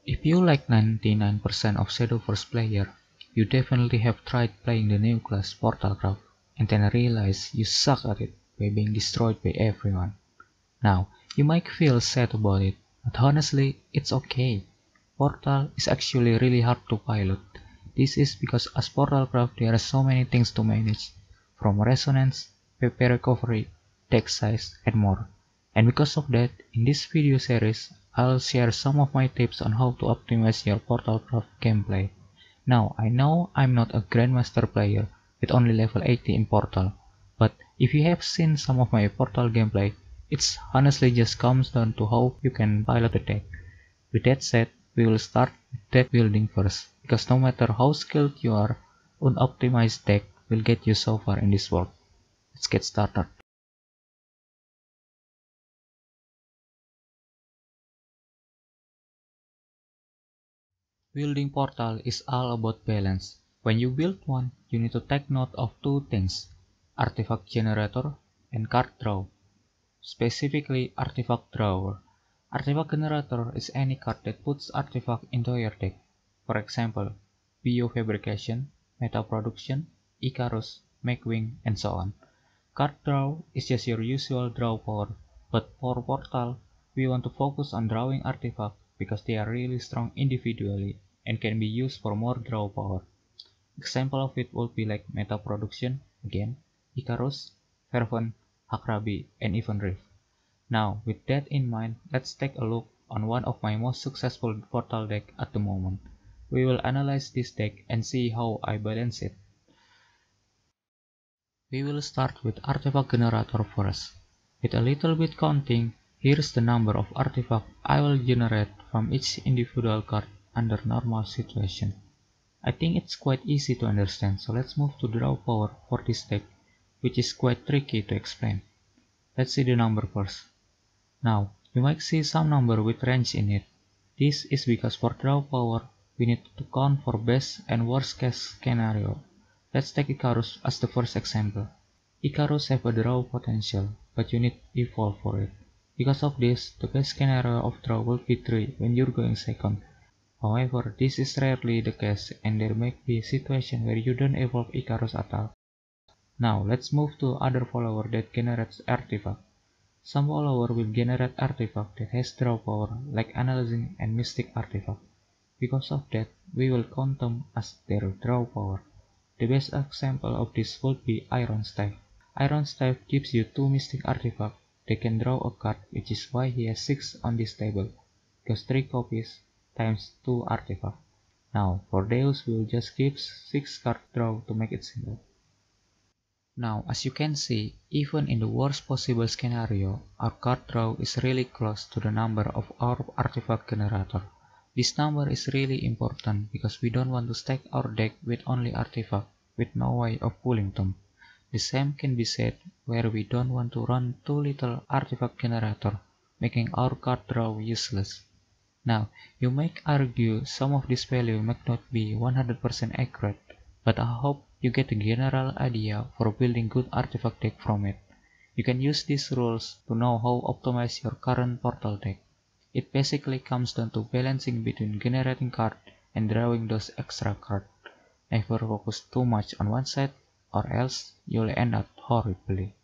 If you like 99% of Shadowverse player, you definitely have tried playing the new class Portalcraft and then realize you suck at it by being destroyed by everyone. Now, you might feel sad about it, but honestly, it's okay. Portal is actually really hard to pilot. This is because as Portalcraft there are so many things to manage, from resonance, PP recovery, deck size, and more. And because of that, in this video series, I'll share some of my tips on how to optimize your Portalcraft gameplay. Now, I know I'm not a Grandmaster player with only level 80 in Portal, but if you have seen some of my Portal gameplay, it's honestly just comes down to how you can pilot the deck. With that said, we will start with deck building first, because no matter how skilled you are, unoptimized deck will get you so far in this world. Let's get started. Building Portal is all about balance. When you build one, you need to take note of two things: artifact generator and card draw. Specifically, artifact drawer. Artifact generator is any card that puts artifact into your deck. For example, Biofabrication, Meta Production, Icarus, Magwing, and so on. Card draw is just your usual draw power, but for Portal, we want to focus on drawing artifacts because they are really strong individually and can be used for more draw power. Example of it would be like Meta Production, again, Icarus, Fervent, Hakrabi, and even Rift. Now, with that in mind, let's take a look on one of my most successful Portal deck at the moment. We will analyze this deck and see how I balance it. We will start with Artifact Generator first. With a little bit counting, here's the number of artifacts I will generate from each individual card under normal situation. I think it's quite easy to understand, so let's move to draw power for this deck, which is quite tricky to explain. Let's see the number first. Now, you might see some number with range in it. This is because for draw power, we need to count for best and worst case scenario. Let's take Icarus as the first example. Icarus have a draw potential, but you need evolve for it. Because of this, the best scenario of draw will be 3 when you're going second. However, this is rarely the case and there may be a situation where you don't evolve Icarus at all. Now, let's move to other follower that generates artifact. Some follower will generate artifact that has draw power like Analyzing and Mystic artifact. Because of that, we will count them as their draw power. The best example of this would be Iron Staff. Iron Staff gives you 2 Mystic artifacts that can draw a card, which is why he has 6 on this table, because 3 copies times 2 artifacts. Now, for Deus we will just keep 6 card draw to make it simple. Now, as you can see, even in the worst possible scenario, our card draw is really close to the number of our artifact generator. This number is really important because we don't want to stack our deck with only artifact with no way of pulling them. The same can be said where we don't want to run too little artifact generator, making our card draw useless. Now, you might argue some of this value might not be 100% accurate, but I hope you get a general idea for building good artifact deck from it. You can use these rules to know how to optimize your current Portal deck. It basically comes down to balancing between generating cards and drawing those extra cards. Never focus too much on one side or else you'll end up horribly.